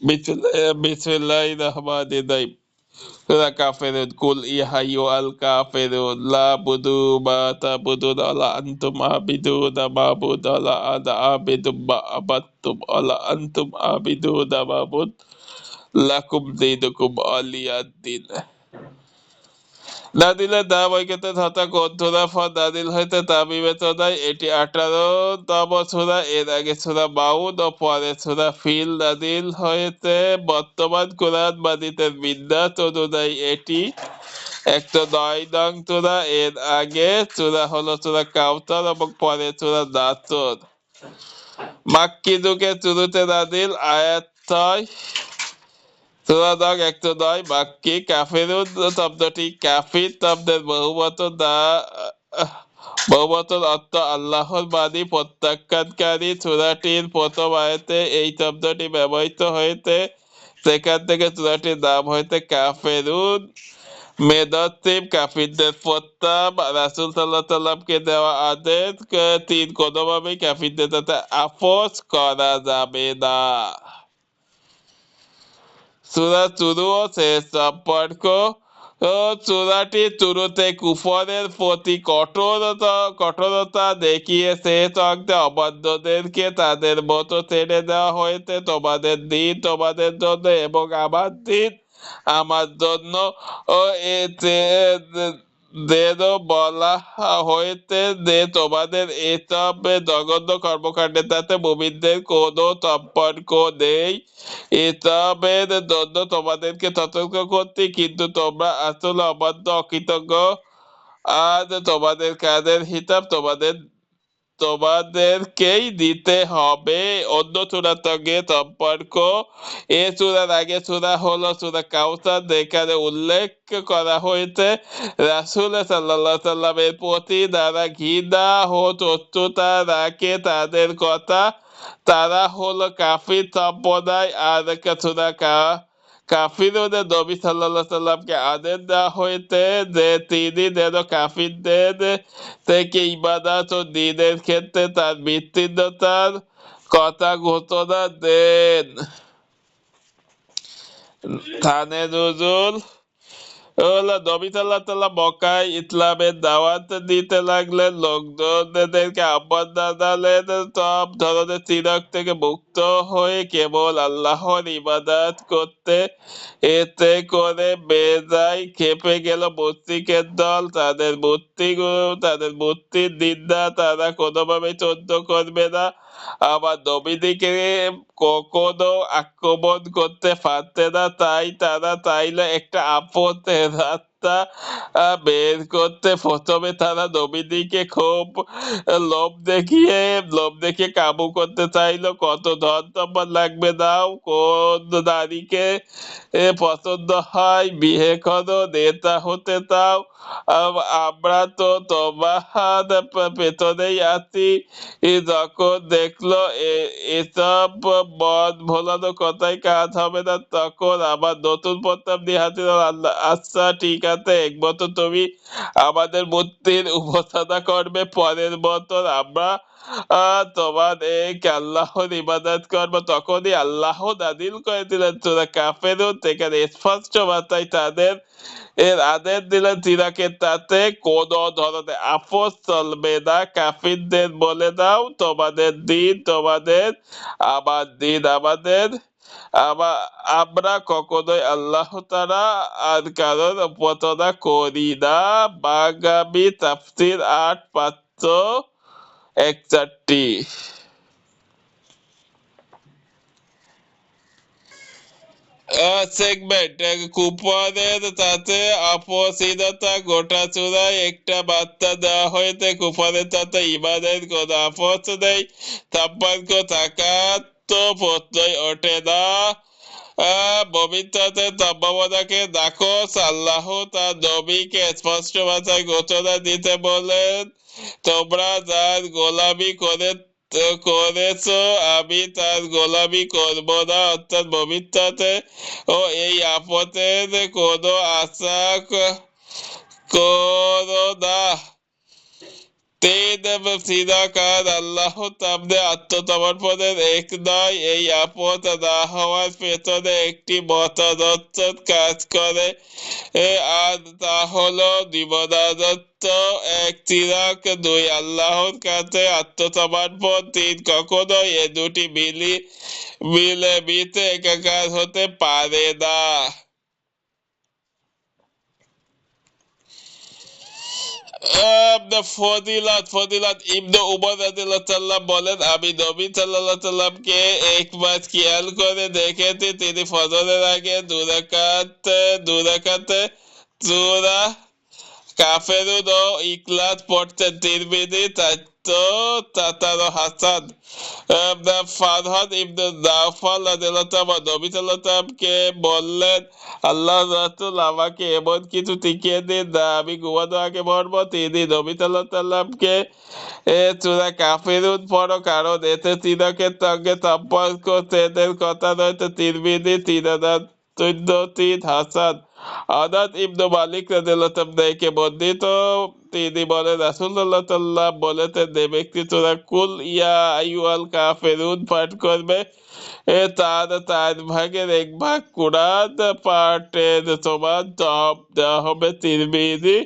Bismillahir Rahmanir Rahim. Surah Kafirun. Qul ya ayyuhal kafirun la budu ma ta'budun ala antum abiduna ma'bud ala ana abidum ma abattum ala antum abiduna ma'bud lakum dinukum aliyad din। নাদিলের ধারাবাহিকতায় হতা গ্রন্থনা for নাদিল হইতে তা বিবেচনায় এটি 18তম সূরা। এর আগে সূরা মাউন ও পরে সূরা feel. নাদিল হইতে বর্তমান কোরআন মাজিদের বিন্যাস অনুযায়ী এটি 109 নং সূরা। এর আগে সূরা হলো সূরা কাউসার এবং পরে সূরা নাসর। মাক্কি যুগের শুরুতে নাদিল, আয়াত 6। সূরা নং 109 মাক্কি। কাফিরুন শব্দটি কাফির শব্দের বহুবচন অর্থ আল্লাহর বাণী প্রত্যাখ্যানকারী। সূরাটির প্রথম আয়াতে এই শব্দটি ব্যবহৃত হয়েছে, সেখান থেকে সূরাটির নাম হয়েছে কাফিরুন। মেদসিম কাফিরদের প্রস্তাব, রাসূল সাল্লাল্লাহু আলাইহি সাল্লামকে দেওয়া আদেশ, 3 কোনোভাবেই কাফিরদের সাথে আপোস করা যাবে না। সূরা শুরু ও শেষ সম্পর্ক। সূরাটির শুরুতে কুফরের প্রতি কঠোরতা দেখিয়ে শেষ অংশে অবাধ্যদেরকে তাদের মতো ছেড়ে দেওয়া হয়েছে। তোমাদের দিন তোমাদের জন্য এবং আমার দিন আমার জন্য। ও দেরও বলা হয়েছে যে তোমাদের এসব জঘন্য কর্মকাণ্ডের সাথে মুমিনদের কোনো সম্পর্ক নেই। এসবের জন্য তোমাদেরকে সতর্ক করছি, কিন্তু তোমরা আসলে অবাধ্য অকৃতজ্ঞ। আজ তোমাদের কাজের হিসাব তোমাদেরকেই দিতে হবে। অন্য সূরার সঙ্গে সম্পর্ক। এ সূরার আগে সূরা হলো সূরা কাউসার, যেখানে উল্লেখ করা হয়েছে রাসূল সাল্লাল্লাহু আলাইহি সাল্লামের প্রতি যারা ঘৃণা ও শত্রুতা রাখে তাদের কথা। তারা হলো কাফির সম্প্রদায়। আর সূরা কাফিরুনের নবী সাল্লাল্লাহু আলাইহি সাল্লামকে আদেশ দেওয়া হয়েছে যে তিনি যেন কাফিরদের থেকে ইবাদত ও দ্বীনের ক্ষেত্রে তার বিচ্ছিন্নতার কথা ঘোষণা দেন। থানে নজুল হলো নবী সাল্লাল্লাহু আলাইহি সাল্লাম মক্কায় ইসলামের দাওয়াত দিতে লাগলেন। লোকজনদেরকে আহ্বান জানালেন সব ধরনের শিরক থেকে মুক্ত হয়ে কেবল আল্লাহর ইবাদত করতে। এতে করে বেজায় খেপে গেল মুশরিকের দল। তাদের মূর্তির নিন্দা তারা কোনোভাবেই সহ্য করবে না। আবার নবীদিকে কখনো আক্রমণ করতে পারতে না, তাই তারা চাইলে একটা আপদের রাস্তা বের করতে। প্রথমে তারা নবীদিকে খুব লোভ দেখিয়ে কাবু করতে চাইলো। কত ধন সম্পদ লাগবে দাও, কোন নারীকে পছন্দ হয় বিয়ে করো, নেতা হতে চাও, আমরা তো তোমার পেছনেই আছি। যখন দেখলো এসব মন ভোলানো কথাই কাজ হবে না, তখন আবার নতুন প্রস্তাব নিয়ে হাজির হলো। আল্লাহ, আচ্ছা ঠিক আছে, এক বছর তুমি আমাদের মূর্তির উপাসনা করবে, পরের বছর আমরা তোমার এক আল্লাহর ইবাদত করবো। তখনই আল্লাহ নাযিল করে দিলেন সূরা কাফিরুন। সেখানে স্পষ্ট ভাষায় তাদের আদেশ দিলেন সিরাকের তাতে কোনো ধরনের আপোস চলবে না। কাফিরদের বলে দাও তোমাদের দিন তোমাদের, আমার দিন আমাদের। আমরা কখনোই আল্লাহ তাআলা আর কারোর উপাসনা করি না। বাগাবী তাফসীর 8/561। সেগমেন্ট কুপনের সাথে আপসহীনতা। গোটা চূড়ায় একটা বার্তা দেওয়া হয়েছে, কুপনের সাথে ইমানের কোনো আপোস নেই। সম্পর্ক থাকা তো প্রশ্নই ওঠে না। ভবিষ্যতের সম্ভাবনাকে দেখো। আল্লাহ তার নবীকে স্পষ্ট ভাষায় ঘোষণা দিতে বলেন, তোমরা যার গোলামি করেছো আমি তার গোলামি করব না। অর্থাৎ ভবিষ্যতে ও এই আপদের কোনো আশা করো না। তিন চিরকাল আল্লাহর সামনে আত্মসমর্পণের এক নয়, এই আপদ না হওয়ার পেছনে একটি মতাদর্শ কাজ করে, আর তা হলো জীবনাদত্ত। এক চিরাগ, দুই আল্লাহর কাছে আত্মসমর্পণ, তিন কখনো এ দুটি মিলেমিশে একাকার হতে পারে না। ফজিলত ফজিলত ইবনে উমর রাদিয়াল্লাহু বলেন, আমি নবী সাল্লাল্লাহু আলাইহি সাল্লামকে একবার খেয়াল করে দেখেছি, তিনি ফজরের আগে দুরাকাতে সূরা কাফেরুন ও ইখলাস পড়তেন। তিরমিজি 417। হাসান ফারহাদ ইবনে জাফর রাদিয়াল্লাহু আনহু নবী সাল্লাল্লাহু আলাইহি সাল্লামকে বললেন, আল্লাহর রাসূল, আমাকে এমন কিছু শিখিয়ে দিন যা আমি ঘুমানোর আগে পড়বো। তিনি নবী সাল্লাল্লাহু আলাইহি সাল্লামকে সূরা কাফিরুন পড়ো, কারণ এতে তিলকের সঙ্গে সম্পর্ক ছেদের কথা রয়েছে। তিরমিজি 3014। হাসান আনাস ইবনে মালিক রাদিয়াল্লাহু আনহু থেকে বর্ণিত, তিনি বলেন, রাসূলুল্লাহ সাল্লাল্লাহু আলাইহি বলেছেন, যে ব্যক্তি সূরা কুল ইয়া আইয়ুহাল কাফিরুন পাঠ করবে, তার 4 ভাগের 1 ভাগ কুরআন পাঠের সমান সওয়াব দেওয়া হবে। তিরমিজি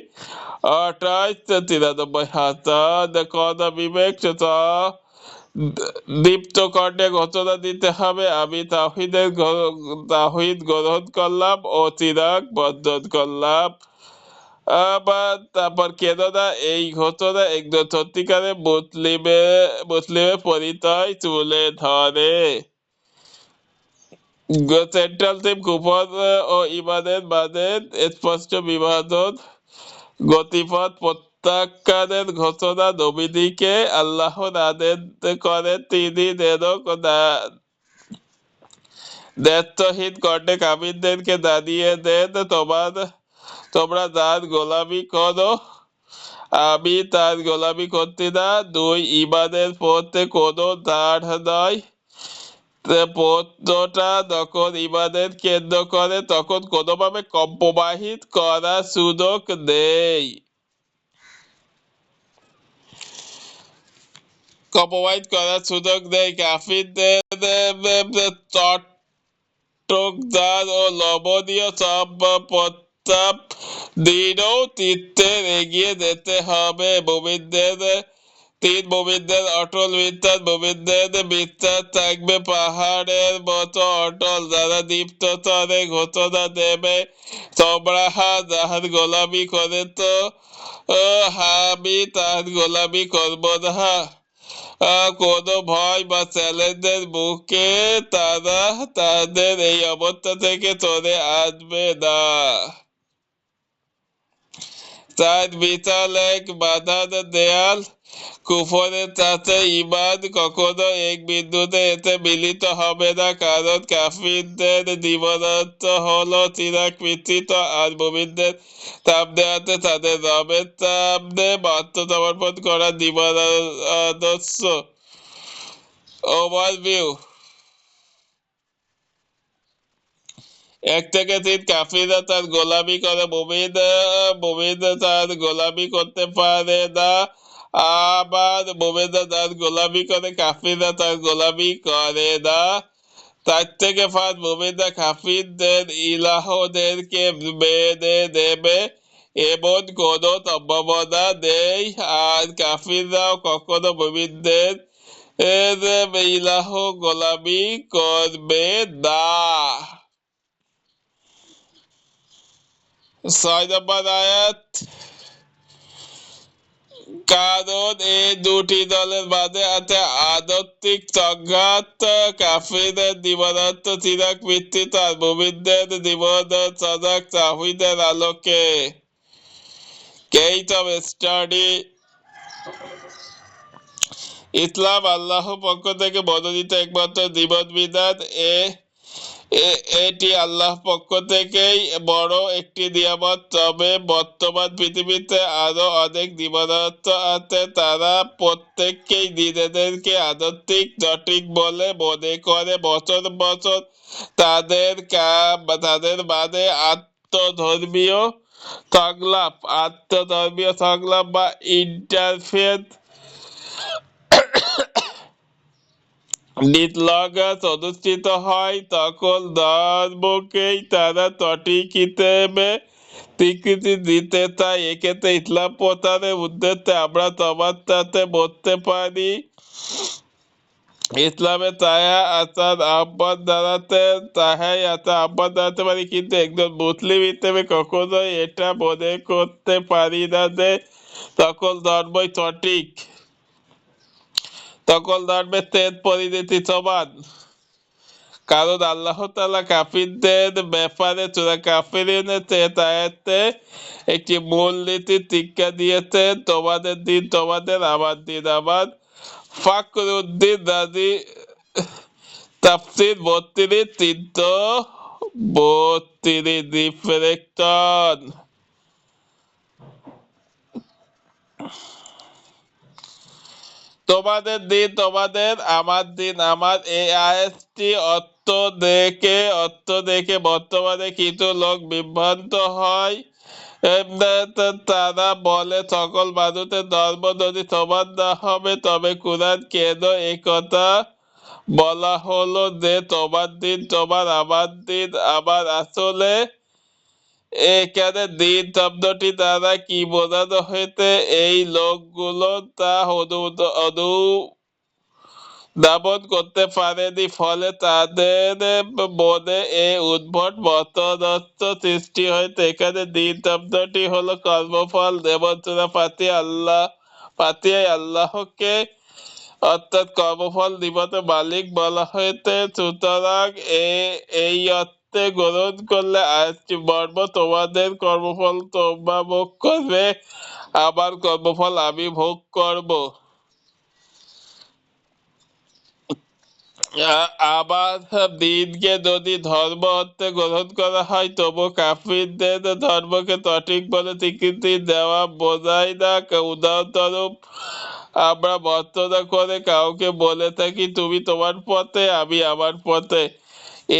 2893। হাসান কথা বিবেক দীপ্ত কণ্ঠে ঘোষণা দিতে হবে, আমি তাওহীদ গ্রহণ করলাম ও চিরাগ বর্জন করলাম। আবার তারপর কেননা এই ঘোষণা একজন সত্যিকারের মুসলিমের পরিচয় তুলে ধরে। সেন্ট্রাল থিম কুফর ও ঈমানের মাঝে স্পষ্ট বিভাজন। গতিপথ প্রত্যাখ্যানের ঘোষণা। নবীজিকে আল্লাহ আদেশ করেন, তিনি যেন দায়িত্বহীন কণ্ঠে কাফিরদেরকে জানিয়ে দেন, তোমরা যার গোলামি করো, আমি তার গোলামি করতে না। 2 ঈমানের পথে কোনো দাঁড় নয়। প্রশ্নটা যখন ঈমানের কেন্দ্র করে, তখন কোনোভাবে কম্প্রোমাইজ করার সুযোগ নেই। কাফিরদের চটকদার ও লোভনীয় সব প্রস্তাব দিনও তীর্থের এগিয়ে যেতে হবে। মুমিনদের অটল বিশ্বাস। মুমিনদের বিশ্বাস থাকবে পাহাড়ের মতো অটল, যারা দীপ্ত তরে ঘোষণা দেবে, তোমরা যাহার গোলামি করেছ, আমি তার গোলামি করব না। কোনো ভয় বা চ্যালেঞ্জের মুখে তারা তাদের এই অবস্থা থেকে সরে আসবে না। তার বিশাল এক বাধার দেয়াল। কুফরের সাথে ঈমান কখনো এক বিন্দুতে এতে মিলিত হবে না, কারণ কাফিরদের জীবনার্থ হলো চিরাগ মিশ্রিত, আর মুমিনদের সামনে আছে তাদের রবের সামনে আত্মসমর্পণ করা জীবন আদর্শ। ওভারভিউ। 1 থেকে 3। কাফিররা তার গোলামি করে, মুমিন তার গোলামি করতে পারে না। আবার মুমিনরা তার গোলামি করে, কাফিররা তার গোলামি করে না। 4 থেকে 5। মুমিনরা কাফিরদের ইলাহদেরকে মেনে নেবে এমন কোনো সম্ভাবনা নেই, আর কাফিররাও কখনো মুমিনদের ইলাহ গোলামি করবে না। 6 নম্বর আয়াত। কারণ এই দুটি দলের মাঝে আছে আধ্যাত্মিক সংঘাত। কাফিরদের জীবনার্থ চিরাগ মিশ্রিত, আর মুমিনদের জীবন সজাগ তাওহীদের আলোকে। Case of study. ইসলাম আল্লাহর পক্ষ থেকে মনোনীত একমাত্র জীবন বিধান। এটি আল্লাহর পক্ষ থেকেই বড় একটি নিয়ামত। তবে বর্তমান পৃথিবীতে আরো অনেক জীবনার্থ আছে, তারা প্রত্যেককেই নিজেদেরকে আধ্যাত্মিক জটিল বলে মনে করে। বছর বছর তাদের মানে আত্মধর্মীয় সংলাপ, আন্তঃধর্মীয় সংলাপ বা ইন্টারফেথ ডিসলগাস অনুষ্ঠিত হয়, সকল ধর্মকেই তারা সঠিক হিসেবে স্বীকৃতি দিতে চায়। এক্ষেত্রে ইসলাম প্রচারের উদ্দেশ্যে আমরা সবার সাথে বলতে পারি, ইসলামে তাহা আসার আহ্বান জানাতে পারি, কিন্তু একজন মুসলিম হিসেবে কখনোই এটা মনে করতে পারি না যে সকল ধর্মই সঠিক, সকল ধর্মের শেষ পরিণতি সমান। কারণ আল্লাহ তাআলা কাফিরদের ব্যাপারে সূরা কাফিরুনের শেষ আয়াতে একটি মূলনীতি শিক্ষা দিয়েছেন, তোমাদের দিন তোমাদের, আমার দিন আমার। ফখরুদ্দীন রাজি তাফসীর ৩২ ৩32 রিফ্লেকশন। তোমাদের দিন তোমাদের, আমার দিন আমার, এই আয়াতটি অর্থ দেখে বর্তমানে কিছু লোক বিভ্রান্ত হয়। তারা বলে সকল মানুষের ধর্ম যদি সমান না হবে তবে কুরআন কেন এই কথা বলা হলো যে তোমার দিন তোমার, আমার দিন আমার। আসলে এখানে দিন শব্দটি দ্বারা কি বোঝানো হয়েছে এই লোকগুলো তা অনুধাবন করতে পারেনি, ফলে তাদের মনে এই উদ্ভট মতাদর্শ সৃষ্টি হয়েছে। এখানে দিন শব্দটি হলো কর্মফল, যেমন সূরা ফাতিহায় আল্লাহকে অর্থাৎ কর্মফল নিবত মালিক বলা হয়েছে। সুতরাং এই অর্থে গ্রহণ করলে আয়াতটি মর্ম তোমাদের কর্মফল তোমরা ভোগ করবে, আমার কর্মফল আমি ভোগ করব। আবার দিনকে যদি ধর্ম অর্থে গ্রহণ করা হয় তবু কাফিরদের ধর্মকে সঠিক বলে স্বীকৃতি দেওয়া বোঝায় না। উদাহরণস্বরূপ, আমরা বর্ণনা করে কাউকে বলে থাকি তুমি তোমার পথে আমি আমার পথে,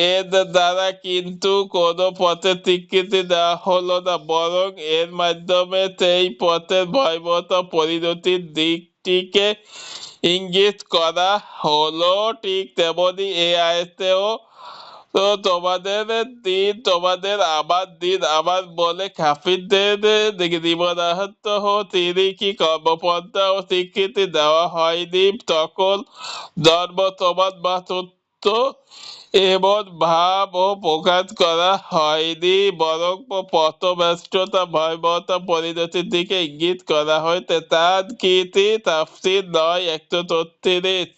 এর দ্বারা কিন্তু কোনো পথের স্বীকৃতি দেওয়া হলো না, বরং এর মাধ্যমে সেই পথের ভয়াবহ পরিণতির দিকটিকে ইঙ্গিত করা হলো। ঠিক তেমনি এই আয়াতেও তোমাদের দিন তোমাদের, আমার দিন আমার বলে কাফিরদের জীবনাহত তিনি কি কর্মপন্থা ও স্বীকৃতি দেওয়া হয়নি, সকল ধর্ম সমান বা সত্য এমন ভাব ও প্রকাশ করা হয়নি, বরং পথভ্রষ্টতা ভয়াবহতা পরিণতির দিকে ইঙ্গিত করা হয়েছে। তার কীর্তি তাফসীর ৯ ১৩৩।